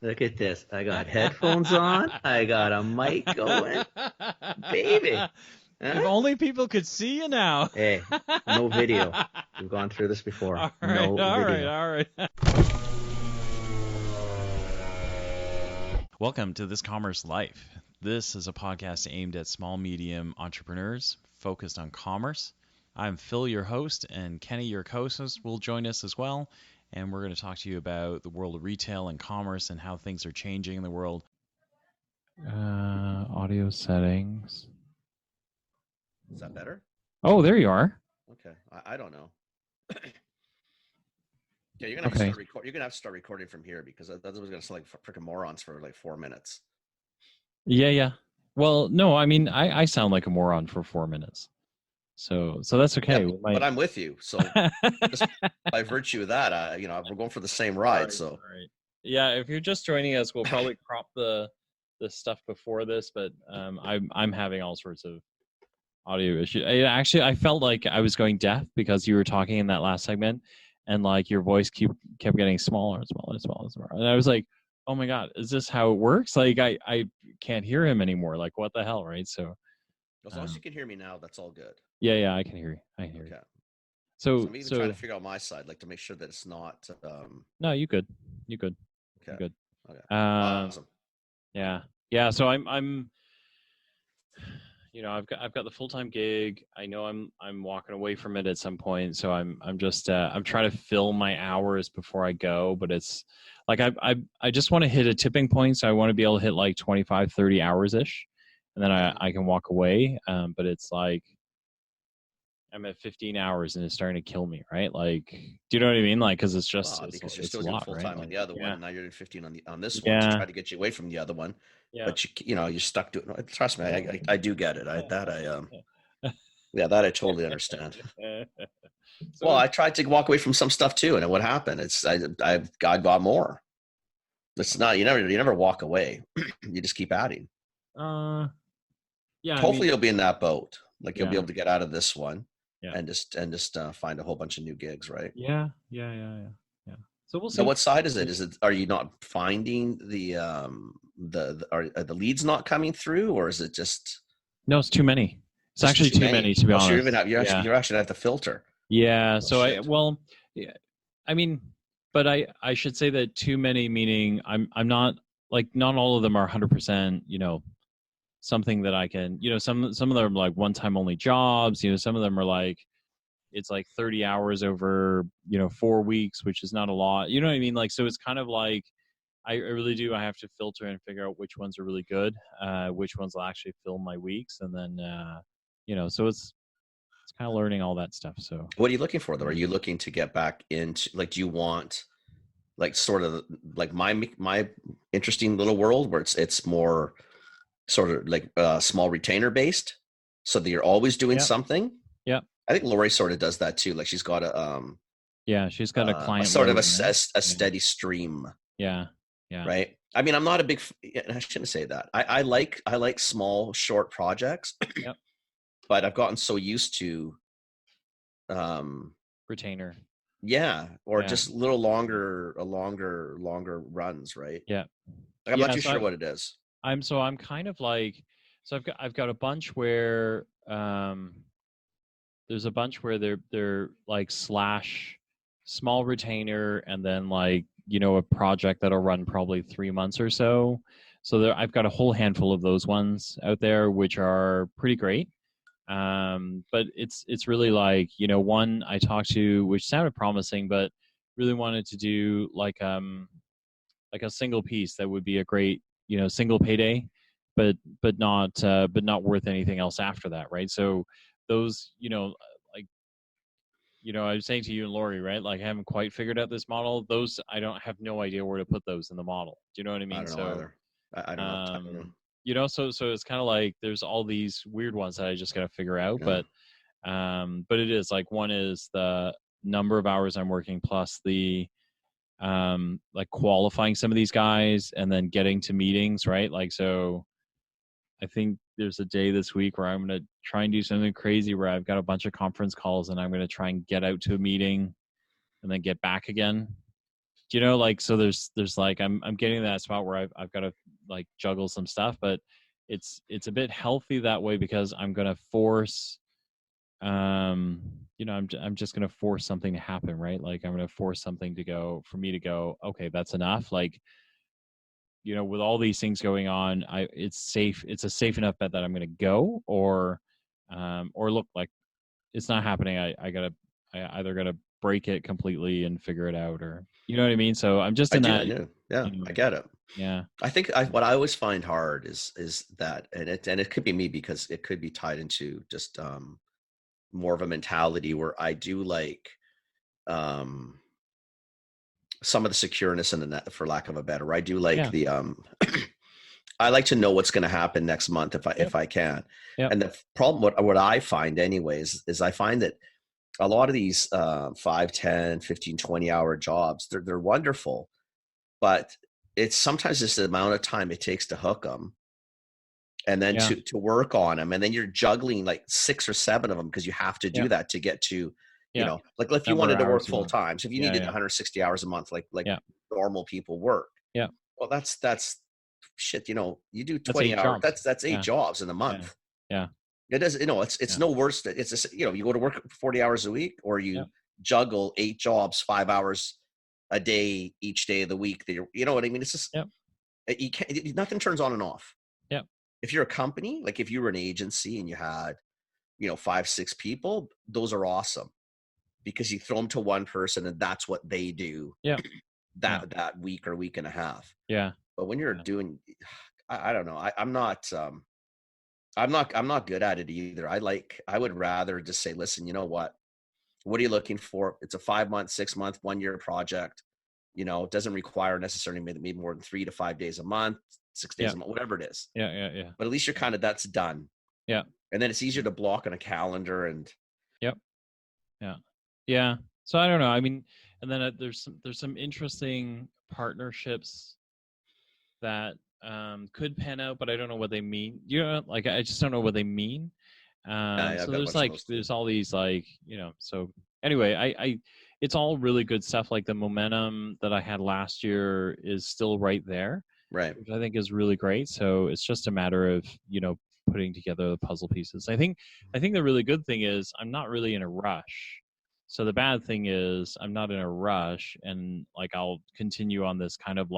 Look at this. I got headphones on. I got a mic going. Baby. If Huh? only people could see you now. Hey, no video. We've gone through this before. All right, No all right, video. all right. Welcome to This Commerce Life. This is a podcast aimed at small, medium entrepreneurs focused on commerce. I'm Phil, your host, and Kenny, your co-host, will join us as well. And we're going to talk to you about the world of retail and commerce and how things are changing in the world. Audio settings. Is that better? Oh, there you are. Okay. I don't know. Yeah, you're gonna have to start You're gonna have to start recording from here because that was gonna sound like freaking morons for like 4 minutes. Yeah. Well, no, I mean, I sound like a moron for 4 minutes. So that's okay. Yeah, but I'm with you. So just by virtue of that, we're going for the same ride. All right. Yeah, if you're just joining us, we'll probably crop the stuff before this, but I'm having all sorts of audio issues. I felt like I was going deaf because you were talking in that last segment, and like your voice kept getting smaller and smaller and smaller and smaller. And I was like, oh my god, is this how it works? Like I can't hear him anymore. Like what the hell, right? So as long as you can hear me now, that's all good. Yeah, I can hear you. I can hear you. So I'm even trying to figure out my side, like to make sure that it's not. No, you good. Okay. You're good. Okay. Awesome. Yeah. So I'm. I've got the full-time gig. I know I'm walking away from it at some point. So I'm just I'm trying to fill my hours before I go. But it's like I just want to hit a tipping point. So I want to be able to hit like 25, 30 hours ish, and then I can walk away. But it's like I'm at 15 hours and it's starting to kill me, right? Like, do you know what I mean? Like, because it's just because you're still doing full time on the other one, and now you're doing 15 on this one to try to get you away from the other one. Yeah. But you're stuck doing. Trust me, I do get it. Yeah, that I totally understand. Well, I tried to walk away from some stuff too, and what happened? God got more. It's not you never walk away. You just keep adding. Yeah. Hopefully, you'll be in that boat. Like you'll be able to get out of this one. Yeah. And just find a whole bunch of new gigs, right? Yeah. So we'll see. So what side is it? Are you not finding are the leads not coming through, or is it just? No, it's too many. It's actually too many to be honest. So you actually have to filter. Yeah. But I should say that too many meaning I'm not like not all of them are 100%. Something that I can, some of them are like one-time only jobs, some of them are like, it's like 30 hours over, 4 weeks, which is not a lot. You know what I mean? Like, so it's kind of like, I really do. I have to filter and figure out which ones are really good, which ones will actually fill my weeks. And then, so it's kind of learning all that stuff. So what are you looking for though? Are you looking to get back into like, do you want like sort of like my interesting little world where it's more sort of like small retainer based so that you're always doing something? Yeah. I think Lori sort of does that too. Like she's got she's got a client sort of a steady stream. Yeah. Right. I mean, I'm not a big, I shouldn't say that. I like small, short projects, yep. But I've gotten so used to retainer. Yeah. Or just longer runs. Right. Yeah. Like, I'm not too sure what it is. I'm kind of like, so I've got a bunch where there's a bunch where they're like slash small retainer and then like a project that'll run probably 3 months or so. So I've got a whole handful of those ones out there which are pretty great. But it's really like one I talked to which sounded promising but really wanted to do like a single piece that would be a great single payday, but not worth anything else after that, right? So those, I was saying to you and Lori, right? Like I haven't quite figured out this model. Those I don't have no idea where to put those in the model. Do you know what I mean? I don't know either. I don't know. So it's kind of like there's all these weird ones that I just got to figure out, but it is like one is the number of hours I'm working plus the like qualifying some of these guys and then getting to meetings, right? Like, so I think there's a day this week where I'm going to try and do something crazy where I've got a bunch of conference calls and I'm going to try and get out to a meeting and then get back again you know, like, so there's like, I'm getting to that spot where I've got to like juggle some stuff, but it's a bit healthy that way, because I'm going to force, you know, I'm just going to force something to happen, right? Like, I'm going to force something to go, for me to go, okay, that's enough. Like, you know, with all these things going on, it's a safe enough bet that I'm going to go, or look, like, it's not happening. I either got to break it completely and figure it out, or, you know what I mean? So I'm just in I do. Yeah, you know, I get it. Yeah. I think what I always find hard is that, and it could be me, because it could be tied into just more of a mentality where I do like some of the secureness in the net, for lack of a better. I do like the I like to know what's going to happen next month if I can. And the problem, what I find anyways, is I find that a lot of these 5, 10, 15, 20-hour jobs, they're wonderful, but it's sometimes just the amount of time it takes to hook them, and then to work on them, and then you're juggling like 6 or 7 of them, because you have to do that to get to, you know, like if you wanted to work full time, so if you needed 160 hours a month, like normal people work, well, that's shit, you know, you do 20 hours, that's 8 jobs in a month. It does, you know, it's no worse that it's a, you know, you go to work 40 hours a week, or you juggle 8 jobs, 5 hours a day each day of the week, that you know what I mean? It's just you can't, nothing turns on and off. If you're a company, like if you were an agency and you had, you know, 5, 6 people, those are awesome, because you throw them to one person and that's what they do that week or week and a half. But when you're doing, I don't know, I'm not good at it either. I would rather just say, listen, you know what are you looking for? It's a 5-month, 6-month, 1-year project. You know, it doesn't require necessarily maybe more than 3 to 5 days a month, 6 days a month, whatever it is. But at least you're kind of, that's done. And then it's easier to block on a calendar, and so I don't know. I mean, and then there's some interesting partnerships that could pan out, but I don't know what they mean. You know, like, I just don't know what they mean. So there's all these, like, you know, so anyway, I it's all really good stuff. Like, the momentum that I had last year is still right there, which I think is really great. So it's just a matter of, you know, putting together the puzzle pieces. I think the really good thing is I'm not really in a rush. So the bad thing is I'm not in a rush, and like, I'll continue on this kind of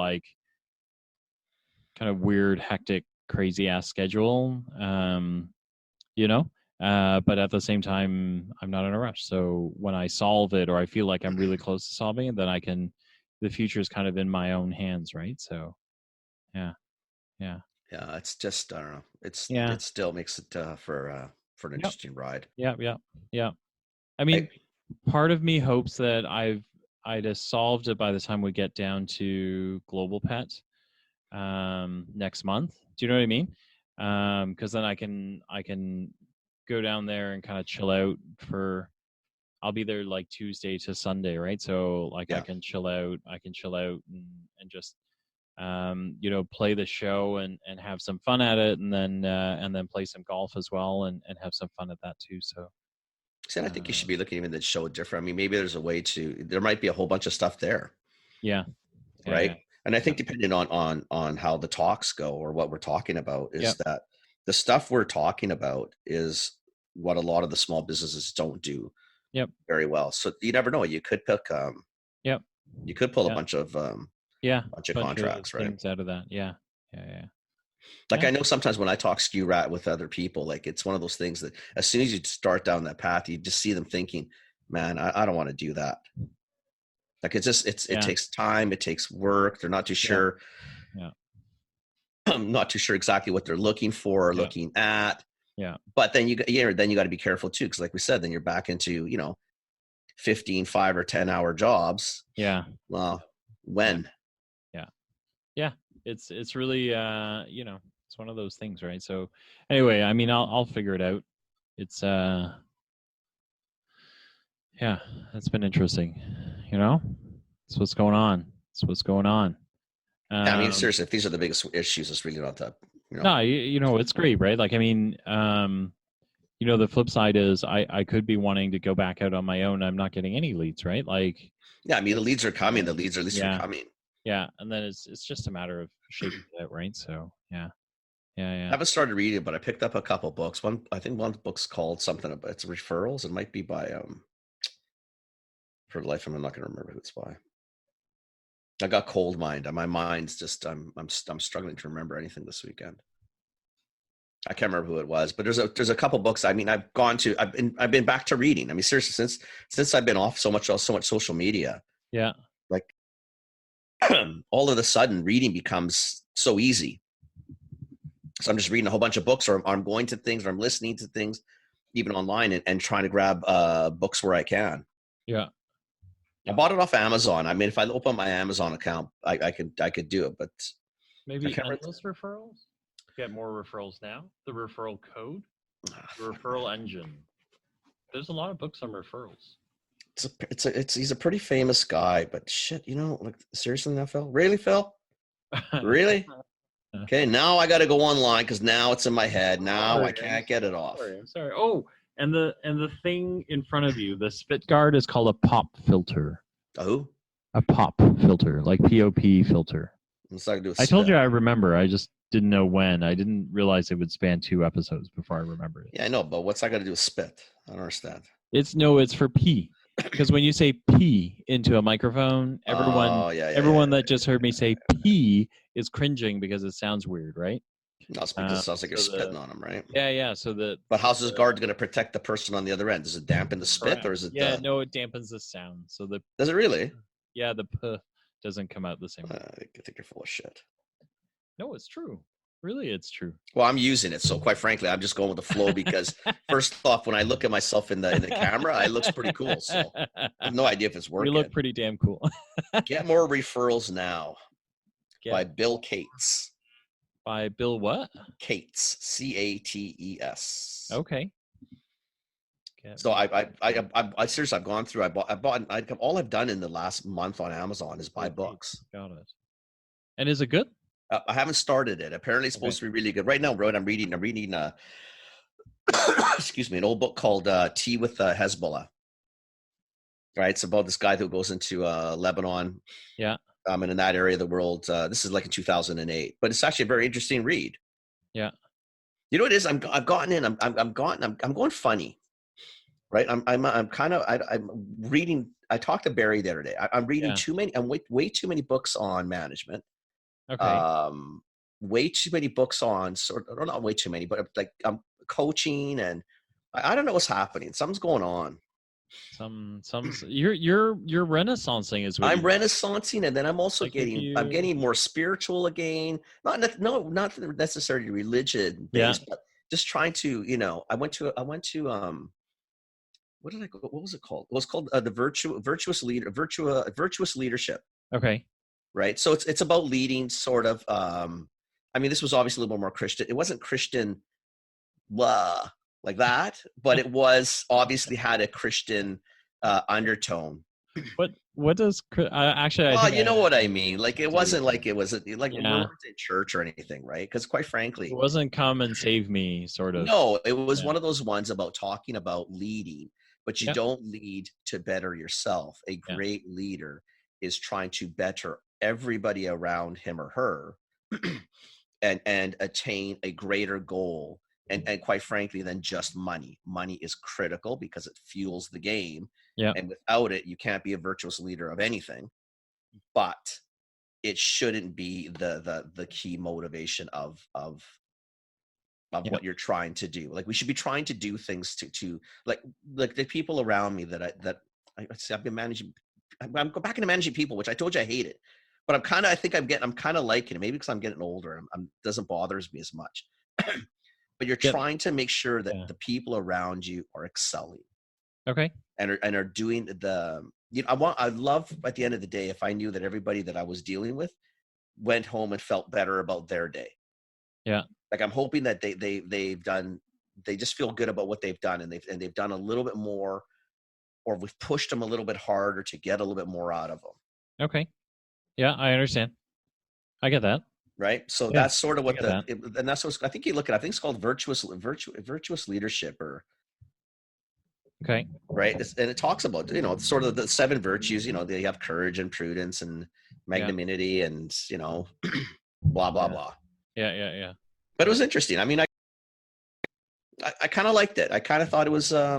weird, hectic, crazy ass schedule, you know, but at the same time, I'm not in a rush. So when I solve it, or I feel like I'm really close to solving it, then the future is kind of in my own hands, right? So it's just, I don't know, it still makes it for an interesting ride. I mean, part of me hopes that I'd have solved it by the time we get down to Global Pet next month. Do you know what I mean? Because then I can go down there and kind of chill out I'll be there like Tuesday to Sunday, right? So like, I can chill out and just you know, play the show and have some fun at it, and then play some golf as well, and have some fun at that too. So I think you should be looking even at the show different. I mean, maybe there's a way there might be a whole bunch of stuff there. Right. And I think depending on how the talks go, or what we're talking about, is that the stuff we're talking about is what a lot of the small businesses don't do very well. So you never know. You could pick you could pull a bunch of contracts, right? Things out of that. Like, I know sometimes when I talk SKU rat with other people, like, it's one of those things that as soon as you start down that path, you just see them thinking, man, I don't want to do that. Like, it takes time, it takes work. They're not too sure. I'm not too sure exactly what they're looking for or looking at. But then you got to be careful too, because like we said, then you're back into, you know, 15, 5 or 10 hour jobs. Well, when? It's really you know, it's one of those things, right? So anyway, I mean, I'll figure it out. It's it's been interesting, you know. It's what's going on. I mean, seriously, if these are the biggest issues, it's really not that, you know. No, you know, it's great, right? Like, I mean, the flip side is I could be wanting to go back out on my own. I'm not getting any leads, right? Like, yeah, I mean, the leads are coming. The leads are at least are coming. Yeah, and then it's just a matter of shaking it out, right? So yeah. I haven't started reading, but I picked up a couple books. I think one book's called something about it's referrals. It might be by for the life of me, I'm not going to remember who it's by. I got cold mind. My mind's just I'm struggling to remember anything this weekend. I can't remember who it was, but there's a couple books. I mean, I've been back to reading. I mean, seriously, since I've been off so much social media. Yeah. Like all of a sudden reading becomes so easy. So I'm just reading a whole bunch of books, or I'm going to things, or I'm listening to things, even online, and trying to grab books where I can. Yeah. I bought it off Amazon. I mean, if I open my Amazon account, I could do it, but maybe endless referrals. Get more referrals now. The referral code, the referral engine. There's a lot of books on referrals. He's a pretty famous guy, but shit, like seriously now, Phil? Really, Phil? Really? Okay, now I got to go online because now it's in my head. Now I can't get it off. I'm sorry. Oh, and the thing in front of you, the Spitguard, is called a pop filter. Oh? A pop filter, like POP filter. I told you I remember. I just didn't know when. I didn't realize it would span 2 episodes before I remembered it. Yeah, I know, but what's that got to do with spit? I don't understand. It's for pee. Because when you say pee into a microphone, everyone that just heard me say pee is cringing because it sounds weird, right? No, it's because it sounds like you're spitting on them, right? Yeah. But how's this guard going to protect the person on the other end? Does it dampen the spit, or is it? Yeah, no, it dampens the sound. So does it really? Yeah, the p doesn't come out the same way. I think you're full of shit. No, it's true. Really, it's true. Well, I'm using it, so quite frankly, I'm just going with the flow because first off, when I look at myself in the camera, it looks pretty cool. So I have no idea if it's working. You look pretty damn cool. Get More Referrals Now by Bill Cates. By Bill what? Cates, Cates. Okay. So I seriously, I've gone through. All I've done in the last month on Amazon is buy books. Got it. And is it good? I haven't started it. Apparently, it's supposed to be really good. Right now, I'm reading. Excuse me, an old book called Tea with Hezbollah. Right, it's about this guy who goes into Lebanon. Yeah. And in that area of the world, this is like in 2008. But it's actually a very interesting read. Yeah. You know what it is? I've gotten in. I'm going funny. Right. I'm reading. I talked to Barry the other day. I'm reading too many. I'm way too many books on management. Okay. Way too many books on or not way too many, but like coaching, and I don't know what's happening. Something's going on. You're renaissancing is what I'm renaissancing, and then I'm also I'm getting more spiritual again. Not necessarily religion based, but just trying to, I went to what did I go? What was it called? It was called the virtuous leadership. Okay. Right. So it's about leading sort of, I mean, this was obviously a little bit more Christian. It wasn't Christian like that, but it was obviously had a Christian undertone. What does actually? You know what I mean. Like it wasn't like it was like we weren't in church or anything, right? Because quite frankly, it wasn't come and save me sort of. No, it was one of those ones about talking about leading, but you don't lead to better yourself. A great leader is trying to better everybody around him or her and attain a greater goal. And quite frankly, than just money. Money is critical because it fuels the game. Yeah. And without it, you can't be a virtuous leader of anything. But it shouldn't be the key motivation of what you're trying to do. Like we should be trying to do things to like the people around me that I've been managing. I'm going back into managing people, which I told you I hate it. But I'm kind of liking it. Maybe because I'm getting older, doesn't bother me as much. But you're trying to make sure that the people around you are excelling. Okay. And are doing I'd love at the end of the day if I knew that everybody that I was dealing with went home and felt better about their day. Yeah. Like I'm hoping that they just feel good about what they've done, and they've done a little bit more, or we've pushed them a little bit harder to get a little bit more out of them. Okay. Yeah, I understand. I get that. Right. So that's sort of what and that's what I think you look at. I think it's called virtuous leadership, or okay. Right. And it talks about, sort of the 7 virtues, they have courage and prudence and magnanimity and, blah, blah, blah. Yeah. But it was interesting. I mean, I kind of liked it. I kind of thought it was, I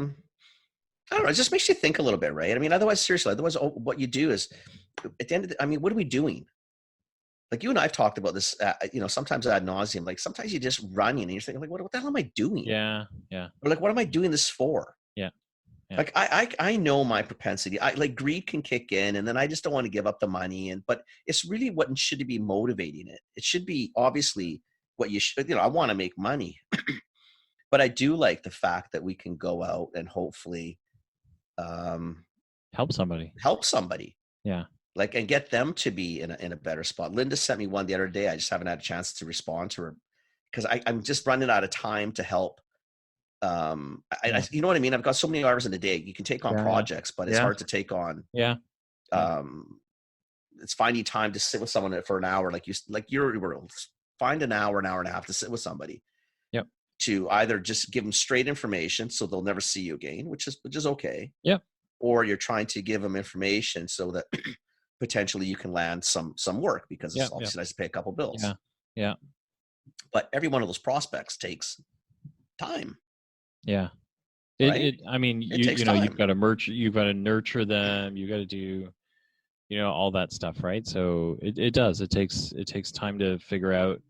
don't know, it just makes you think a little bit, right? I mean, otherwise, what you do is at the end of what are we doing? Like you and I've talked about this, sometimes ad nauseum, like sometimes you just running and you're thinking like, what the hell am I doing? Yeah. Or like, what am I doing this for? Yeah. Like I know my propensity. Like greed can kick in, and then I just don't want to give up the money. But it's really what should be motivating it. It should be obviously what you should. I want to make money, but I do like the fact that we can go out and hopefully help somebody. Yeah. Like and get them to be in a better spot. Linda sent me one the other day. I just haven't had a chance to respond to her because I'm just running out of time to help. You know what I mean? I've got so many hours in a day. You can take on projects, but it's hard to take on. It's finding time to sit with someone for an hour, like your world. Find an hour and a half to sit with somebody. Yep. To either just give them straight information, so they'll never see you again, which is okay. Yep. Or you're trying to give them information so that potentially you can land some work because it's obviously nice to pay a couple bills. Yeah. But every one of those prospects takes time. Yeah. I mean, you've got to nurture them. You got to do, all that stuff, right? So it does. It takes time to figure out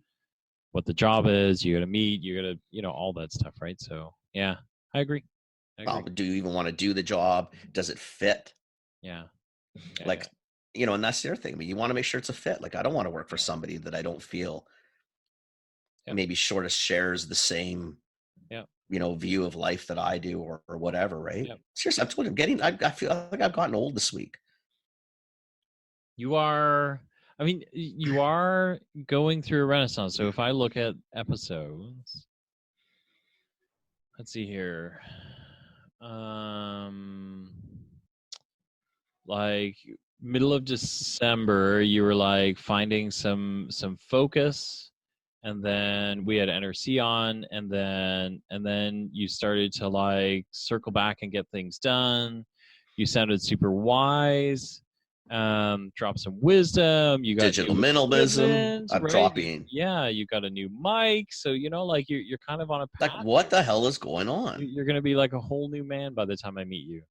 what the job is. You got to meet. You got to, all that stuff, right? So yeah, I agree. Do you even want to do the job? Does it fit? Yeah. And that's the other thing. I mean, you want to make sure it's a fit. Like, I don't want to work for somebody that I don't feel maybe shares the same view of life that I do or whatever, right? Seriously, I'm told I feel like I've gotten old this week. You are going through a renaissance. So if I look at episodes, let's see here. Like middle of December, you were like finding some focus. And then we had NRC on, and then you started to like circle back and get things done. You sounded super wise. Drop some wisdom. You got digital minimalism. I'm dropping. Yeah, you got a new mic, so like you're kind of on a path. Like, what the hell is going on? You're gonna be like a whole new man by the time I meet you.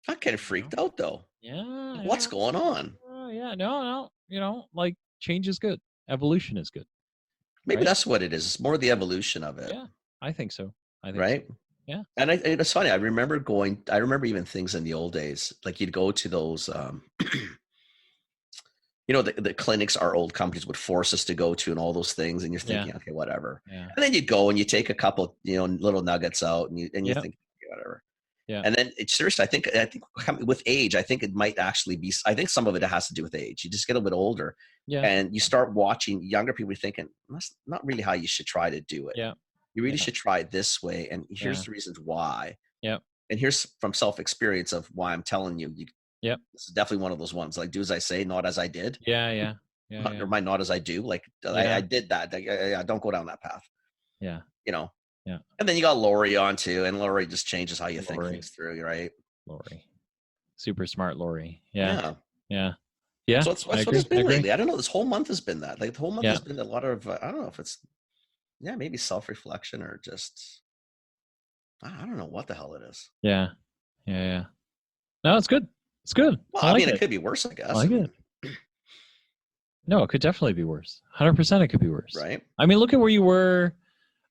I'm kind of freaked out though. Yeah. What's going on? No. Like change is good. Evolution is good. Maybe that's what it is. It's more the evolution of it. Yeah, I think so. Right? So. Yeah. And it's funny. I remember even things in the old days, like you'd go to those, the clinics our old companies would force us to go to and all those things. And you're thinking, okay, whatever. Yeah. And then you'd go and you take a couple, little nuggets out and you think, okay, whatever. Yeah. And then seriously, I think with age, I think it might actually be, I think some of it has to do with age. You just get a bit older and you start watching younger people thinking, that's not really how you should try to do it. Yeah. You really should try it this way. And here's the reasons why. Yeah. And here's from self-experience of why I'm telling you. Yep. This is definitely one of those ones. Like, do as I say, not as I did. Yeah. Or not as I do. Like I did that. I don't go down that path. Yeah. Yeah. And then you got Lori on too, and Lori just changes how you think things through, right? Lori. Super smart Lori. Yeah. So that's what it's been lately. I don't know. This whole month has been that. Like the whole month has been a lot of, I don't know if it's, maybe self-reflection or just, I don't know what the hell it is. Yeah. No, it's good. It's good. Well, I mean, it could be worse, I guess. I like it. No, it could definitely be worse. 100% it could be worse. Right. I mean, look at where you were.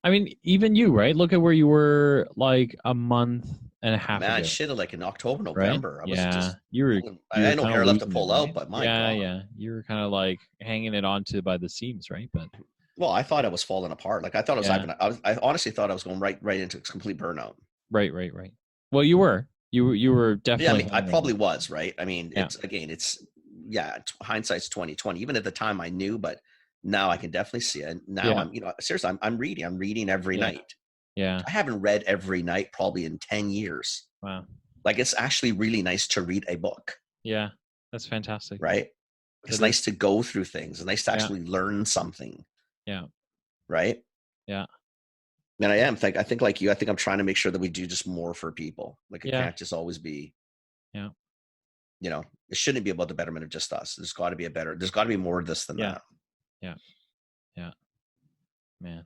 I mean, even you, right? Look at where you were like a month and a half ago. I shitted like in October, November. Right? I had no hair left to pull out, but my God. Yeah. You were kind of like hanging it onto by the seams, right? But well, I thought I was falling apart. Like I thought I honestly thought I was going right into complete burnout. Right. Well, you were. You were definitely. Yeah, I probably was, right? I mean, hindsight's 20/20. Even at the time I knew, but now I can definitely see it. Now I'm, seriously, I'm reading every night. Yeah. I haven't read every night probably in 10 years. Wow. Like it's actually really nice to read a book. Yeah. That's fantastic. Right. It's nice to go through things. It's nice to actually learn something. Yeah. Right. Yeah. And I think like you, I think I'm trying to make sure that we do just more for people. Like it can't just always be, you know, it shouldn't be about the betterment of just us. There's got to be more of this than that. Yeah. Yeah. Man.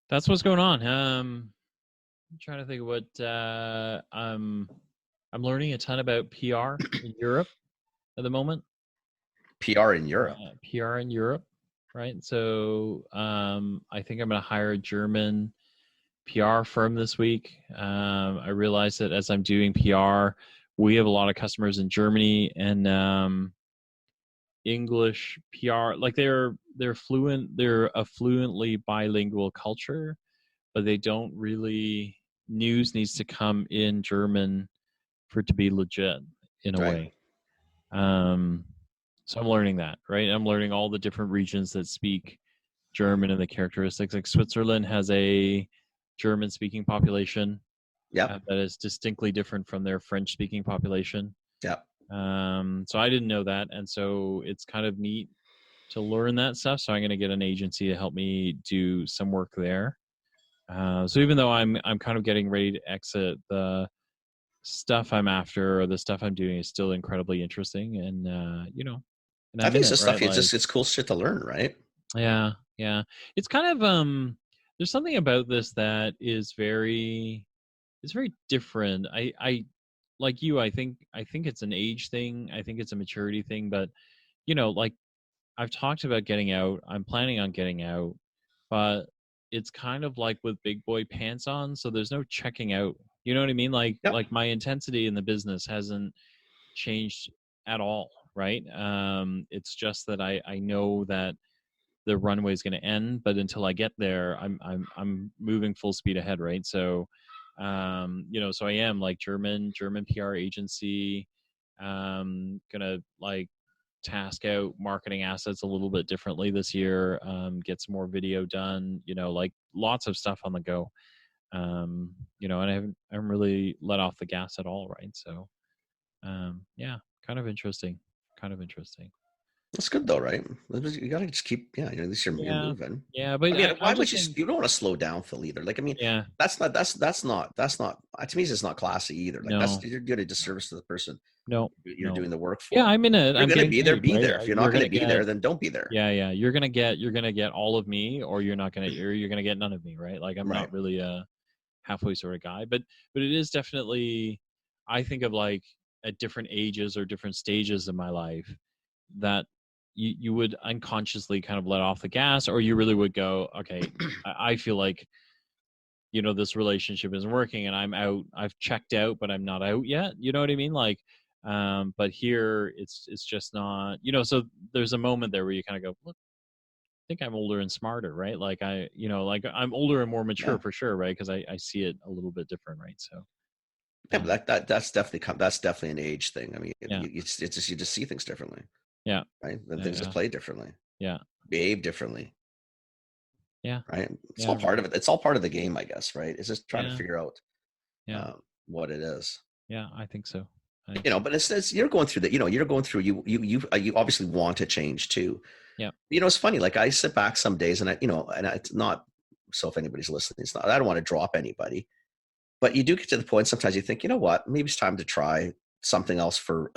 That's what's going on. I'm trying to think of what I'm learning a ton about PR in Europe at the moment. PR in Europe. PR in Europe, right? So I think I'm going to hire a German PR firm this week. I realized that as I'm doing PR, we have a lot of customers in Germany and English PR. Like they're fluent. They're a fluently bilingual culture, but they don't really. News needs to come in German for it to be legit in a way. So I'm learning that, right? I'm learning all the different regions that speak German and the characteristics. Like Switzerland has a German-speaking population that is distinctly different from their French-speaking population. Yeah. So I didn't know that, and so it's kind of neat to learn that stuff. So I'm going to get an agency to help me do some work there. So even though I'm kind of getting ready to exit, the stuff I'm after or the stuff I'm doing is still incredibly interesting, and and I think it's just stuff. It's cool shit to learn, right? Yeah. It's kind of there's something about this that is very different. I like you. I think it's an age thing. I think it's a maturity thing. But like I've talked about getting out. I'm planning on getting out, but it's kind of like with big boy pants on. So there's no checking out. You know what I mean? Like my intensity in the business hasn't changed at all, right? It's just that I know that the runway is going to end, but until I get there, I'm moving full speed ahead, right? So, so I am like German PR agency, gonna like task out marketing assets a little bit differently this year, get some more video done, like lots of stuff on the go. And I haven't really let off the gas at all, right? So, kind of interesting. That's good though, right? You gotta just keep, at least you're moving. Yeah, but why would you don't want to slow down, Phil, either. Like, I mean, that's not to me, it's not classy either. Like you're doing a disservice to the person. No, you're doing the work for. Yeah, I'm in it. You're going to be there. Be there. If you're not going to be there, then don't be there. Yeah. You're gonna get all of me, or you're not gonna. You're gonna get none of me, right? Like I'm not really a halfway sort of guy, but it is definitely. I think of like at different ages or different stages of my life that you would unconsciously kind of let off the gas, or you really would go, okay, I feel like this relationship isn't working and I'm out. I've checked out, but I'm not out yet. You know what I mean? Like. But here it's just not, so there's a moment there where you kind of go, look, I think I'm older and smarter, right? Like like I'm older and more mature for sure, right? Because I see it a little bit different, right? So but that's definitely an age thing. I mean, it's just you just see things differently. Yeah. Right. And things just play differently. Yeah. Behave differently. Yeah. Right. It's all part of it. It's all part of the game, I guess. Right. It's just trying to figure out what it is. Yeah, I think so. But it's you're going through that. You're going through. You obviously want to change too. Yeah. It's funny. Like I sit back some days, and it's not. So if anybody's listening, it's not. I don't want to drop anybody, but you do get to the point. Sometimes you think, you know what? Maybe it's time to try something else for,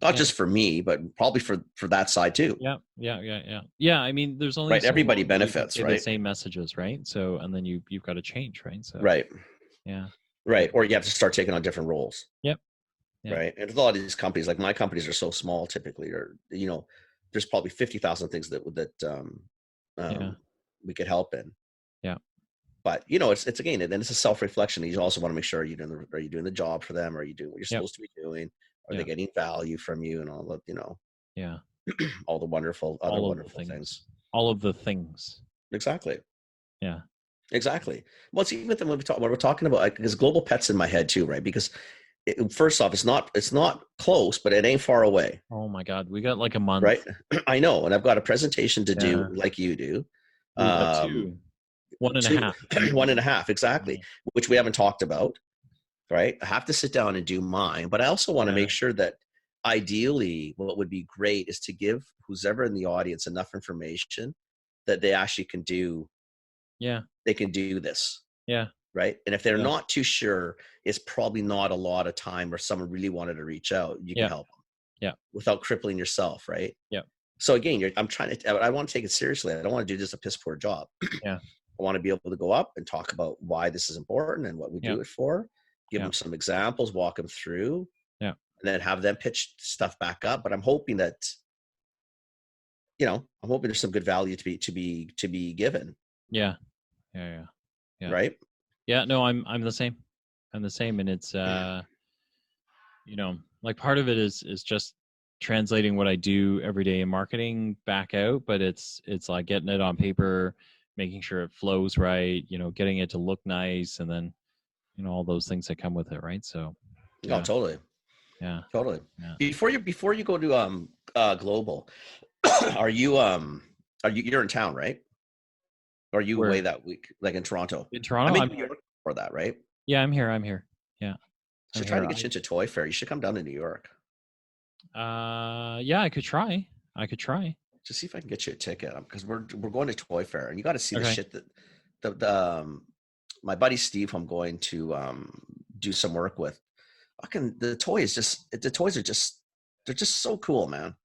not just for me, but probably for that side too. Yeah. Yeah. I mean, there's only everybody benefits, right? The same messages, right? So, and then you've got to change, right? So, right. Yeah. Right. Or you have to start taking on different roles. Yep. Yeah. Right. And a lot of these companies, like my companies, are so small typically, or there's probably 50,000 things that we could help in. Yeah. But it's again, and then it's a self-reflection. You also want to make sure are you doing the job for them? Are you doing what you're supposed to be doing? Are they getting value from you and all of Yeah. all the wonderful things. All of the things. Exactly. Yeah. Exactly. Well, it's even when we're talking about, like, because Global Pet's in my head too, right? Because first off, it's not close, but it ain't far away. Oh my God, we got like a month, right? I know, and I've got a presentation to do, like you do. 1.5. 1.5, exactly, which we haven't talked about, right? I have to sit down and do mine, but I also want to make sure that ideally, what would be great is to give who's ever in the audience enough information that they actually can do. Yeah. They can do this. Yeah. Right. And if they're not too sure, it's probably not a lot of time, or someone really wanted to reach out, you can help them. Yeah. Without crippling yourself. Right. Yeah. So again, I want to take it seriously. I don't want to do just a piss poor job. Yeah. I want to be able to go up and talk about why this is important and what we do it for. Give them some examples, walk them through. Yeah. And then have them pitch stuff back up. But I'm hoping that, I'm hoping there's some good value to be given. Yeah. Right. Yeah. No, I'm the same. I'm the same. And it's, like part of it is just translating what I do every day in marketing back out, but it's like getting it on paper, making sure it flows right, getting it to look nice, and then, all those things that come with it. Right. So. Yeah. Oh, totally. Yeah. Totally. Yeah. Before you go to global, you're in town, right? Or are you away that week, like in Toronto? In Toronto, I'm here for that, right? Yeah, I'm here. Yeah. So try to get you into Toy Fair. You should come down to New York. Yeah, I could try. Just see if I can get you a ticket, because we're going to Toy Fair, and you got to see the shit that my buddy Steve, who I'm going to do some work with. The toys are just they're just so cool, man.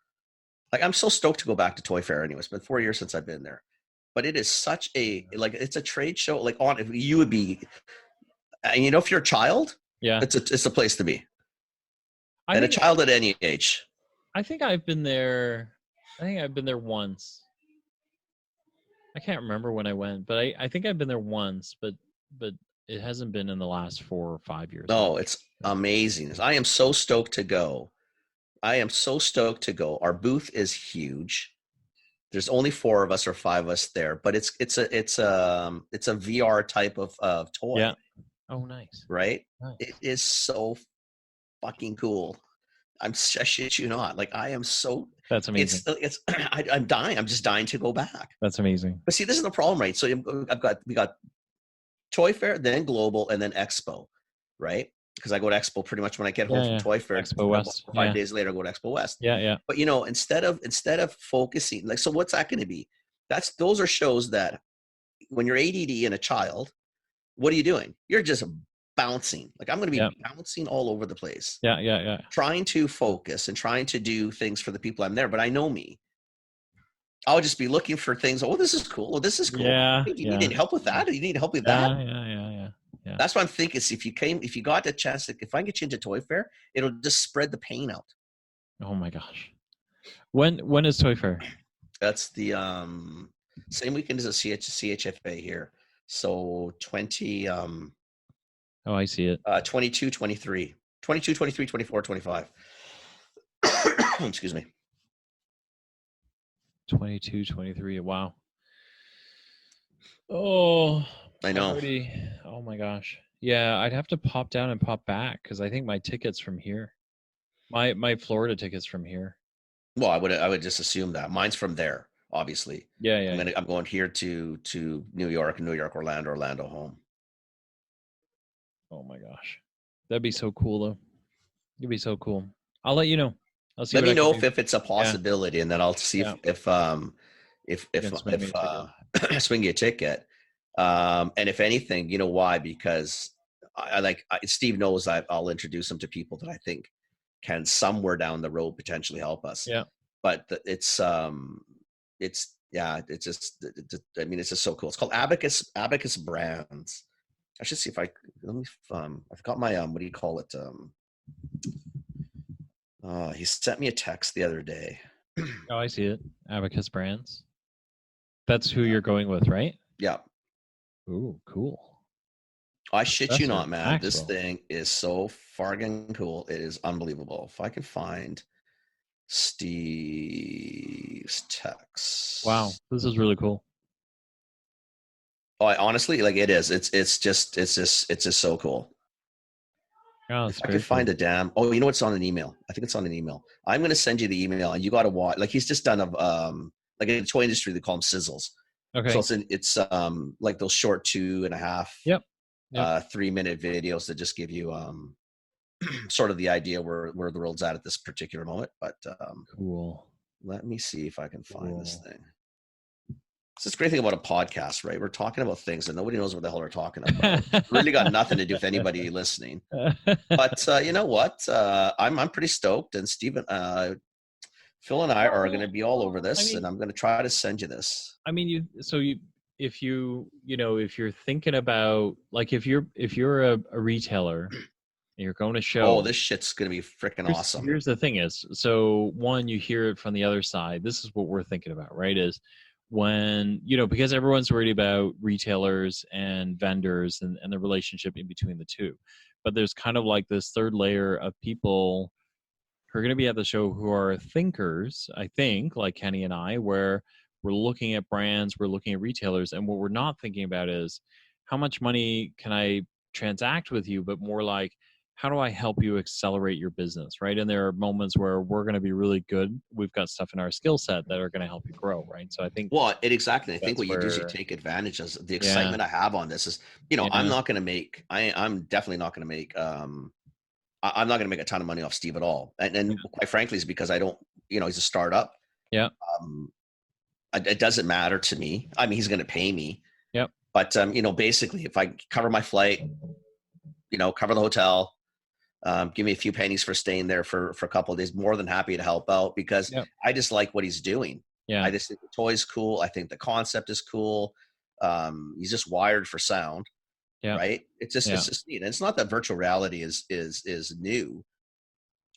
Like, I'm so stoked to go back to Toy Fair. Anyway, it's been 4 years since I've been there, but it is such it's a trade show. Like, you would be, and if you're a child, it's a place to be. And a child at any age. I think I've been there once. I can't remember when I went, but I think I've been there once, but it hasn't been in the last 4 or 5 years. No, it's amazing. I am so stoked to go. Our booth is huge. There's only 4 of us or 5 of us there, but it's a VR type of toy. Yeah. Oh, nice. Right? Nice. It is so fucking cool. I shit you not. Like, I am so. That's amazing. I'm dying. I'm just dying to go back. That's amazing. But see, this is the problem, right? So we got Toy Fair, then Global, and then Expo, right? Because I go to Expo pretty much when I get home from Toy Fair. Expo West. 5 days later, I go to Expo West. Yeah. But instead of focusing, like, so what's that going to be? Those are shows that when you're ADD and a child, what are you doing? You're just bouncing. Like, I'm going to be bouncing all over the place. Yeah. Trying to focus and trying to do things for the people I'm there. But I know me. I'll just be looking for things. Oh, this is cool. Oh, this is cool. Yeah. You need help with that? You need help with that? Yeah. That's what I'm thinking. Is if you got the chance, if I can get you into Toy Fair, it'll just spread the pain out. Oh my gosh. When is Toy Fair? That's the same weekend as a CHFA here. So 20 oh, I see it. 22, 23, 24, 25. Excuse me. 22, 23. Wow. Oh, I know. Oh my gosh. Yeah, I'd have to pop down and pop back because I think my ticket's from here. My Florida ticket's from here. Well, I would just assume that mine's from there, obviously. Yeah. I'm going here to New York, Orlando home. Oh my gosh, that'd be so cool though. It'd be so cool. I'll let you know. Let me know if it's a possibility, and then I'll see if swing you a ticket. And if anything, you know why? Because Steve knows I'll introduce him to people that I think can somewhere down the road potentially help us. Yeah. But it's just so cool. It's called Abacus Brands. I should see if I've got my what do you call it? He sent me a text the other day. Oh, I see it. Abacus Brands. That's who you're going with, right? Yeah. Ooh, cool. I shit you not, man. This thing is so fargan cool. It is unbelievable. If I can find Steve's text. Wow, this is really cool. Oh, honestly, like, it is. It's just so cool. Oh, if I can find a damn. Oh, you know what's on an email? I think it's on an email. I'm going to send you the email, and you got to watch. Like, he's just done like in the toy industry, they call them sizzles. Okay. So it's like those short 2.5. Yep. 3-minute videos that just give you sort of the idea where the world's at this particular moment. But cool. Let me see if I can find this thing. It's the great thing about a podcast, right? We're talking about things and nobody knows what the hell we're talking about. Really got nothing to do with anybody listening. But you know what? I'm pretty stoked, and Stephen, Phil and I are going to be all over this, and I'm going to try to send you this. I mean, if you're thinking about, like, if you're a retailer and you're going to show, oh, this shit's going to be freaking awesome. Here's the thing is, so one, you hear it from the other side. This is what we're thinking about, right? Is when, because everyone's worried about retailers and vendors and the relationship in between the two. But there's kind of like this third layer of people who are going to be at the show who are thinkers, I think, like Kenny and I, where we're looking at brands, we're looking at retailers, and what we're not thinking about is how much money can I transact with you, but more like, how do I help you accelerate your business, right? And there are moments where we're going to be really good. We've got stuff in our skill set that are going to help you grow, right? So I think. Well, exactly. I think what you do is you take advantage of the excitement I have on this is, I'm not going to make. I'm definitely not going to make. I'm not going to make a ton of money off Steve at all, and quite frankly, it's because I don't. He's a startup. Yeah. It doesn't matter to me. I mean, he's going to pay me. Yep. But basically, if I cover my flight, cover the hotel. Give me a few pennies for staying there for a couple of days. More than happy to help out because I just like what he's doing. Yeah. I just think the toy's cool. I think the concept is cool. He's just wired for sound. Yeah. Right. It's just neat. And it's not that virtual reality is new.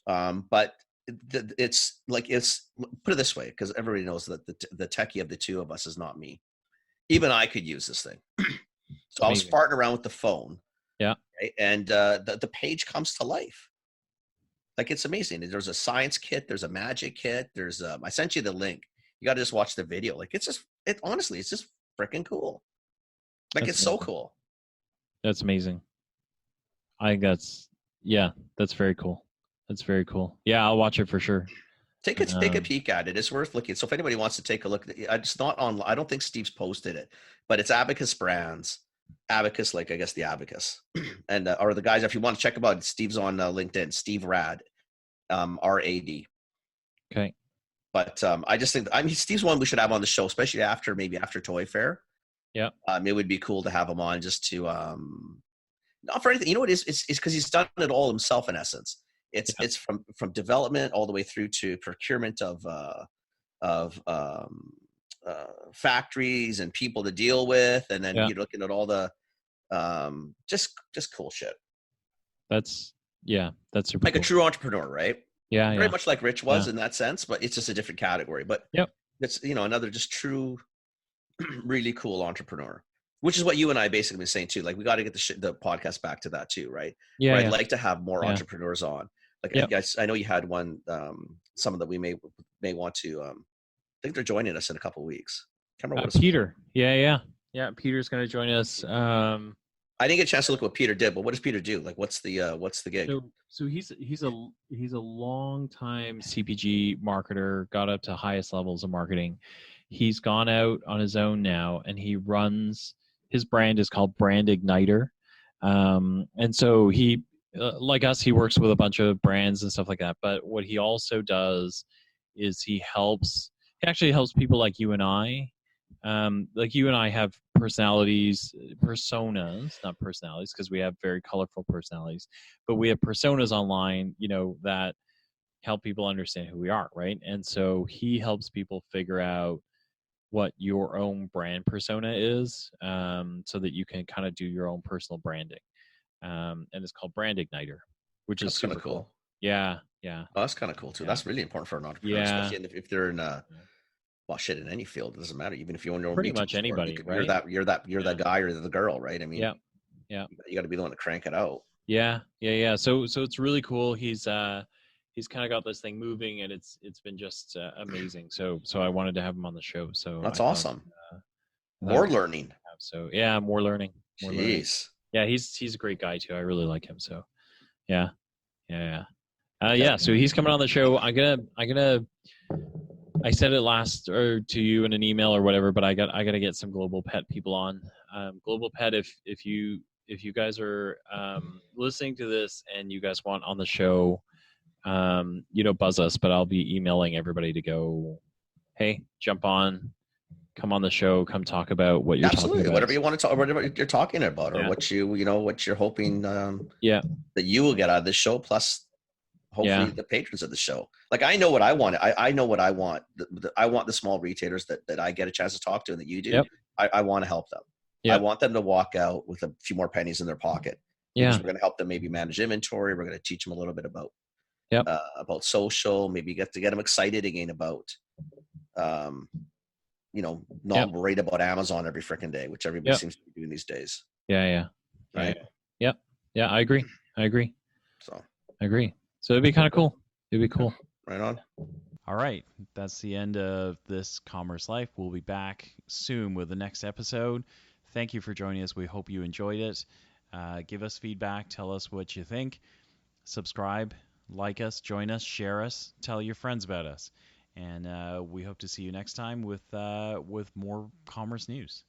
But it's put it this way, because everybody knows that the techie of the two of us is not me. Even I could use this thing. So I was farting around with the phone. Yeah. Right? And the page comes to life. Like, it's amazing. There's a science kit. There's a magic kit. There's I sent you the link. You got to just watch the video. Like, honestly, it's just freaking cool. Like, it's so cool. That's amazing. I think that's very cool. That's very cool. Yeah, I'll watch it for sure. Take a peek at it. It's worth looking. So if anybody wants to take a look, it's not on. I don't think Steve's posted it, but it's Abacus Brands. Abacus, like I guess the Abacus, and or the guys. If you want to check them out, Steve's on LinkedIn. Steve Rad, RAD. Okay. But I just think Steve's one we should have on the show, especially after Toy Fair. Yeah. It would be cool to have him on just to not for anything. You know what it is? It's because he's done it all himself in essence. It's from development all the way through to procurement of factories and people to deal with, and then you're looking at all the just cool shit. That's super like cool. A true entrepreneur, right? Yeah, very much like Rich was in that sense, but it's just a different category. But it's another just true, really cool entrepreneur, which is what you and I basically been saying too. Like, we got to get the podcast back to that too, right? Yeah, I'd like to have more entrepreneurs on. Like, I know you had one, some of that we may want to. I think they're joining us in a couple of weeks. Can't remember what Peter. Yeah. Peter's going to join us. I didn't get a chance to look at what Peter did, but what does Peter do? Like, what's the gig? So he's a long time CPG marketer, got up to highest levels of marketing. He's gone out on his own now, and he runs, his brand is called Brand Igniter. And so he, like us, he works with a bunch of brands and stuff like that. But what he also does is he actually helps people like you and I. Like, you and I have personas, not personalities, because we have very colorful personalities, but we have personas online, that help people understand who we are, right? And so he helps people figure out what your own brand persona is, so that you can kind of do your own personal branding. And it's called Brand Igniter, which is super cool. Yeah. Oh, that's kind of cool too. That's really important for an entrepreneur, especially if they're in well, shit, in any field, it doesn't matter. Even if you own your own pretty much anybody, right? You're that guy or the girl, right? I mean, yeah. You got to be the one to crank it out. Yeah. So it's really cool. He's kind of got this thing moving, and it's been just amazing. So I wanted to have him on the show. So that's awesome. More learning. So more learning. Jeez. Yeah, he's a great guy too. I really like him. So yeah. So he's coming on the show. I said it last or to you in an email or whatever, but I got to get some Global Pet people on. Global Pet, if you if you guys are listening to this and you guys want on the show, buzz us. But I'll be emailing everybody to go, hey, jump on, come on the show, come talk about what you're talking about. Whatever you want to talk, whatever you're talking about, or what what you're hoping, that you will get out of this show. Plus, hopefully, the patrons of the show. Like, I know what I want. I know what I want. I want the small retailers that I get a chance to talk to and that you do. Yep. I want to help them. Yep. I want them to walk out with a few more pennies in their pocket. Yeah, we're going to help them maybe manage inventory. We're going to teach them a little bit about social. Maybe get them excited again about, not worried about Amazon every freaking day, which everybody seems to be doing these days. Yeah. Right. Yep. Yeah, I agree. So I agree. So it'd be kind of cool. It'd be cool. Right on. All right. That's the end of this Commerce Life. We'll be back soon with the next episode. Thank you for joining us. We hope you enjoyed it. Give us feedback. Tell us what you think. Subscribe, like us, join us, share us, tell your friends about us. And we hope to see you next time with more commerce news.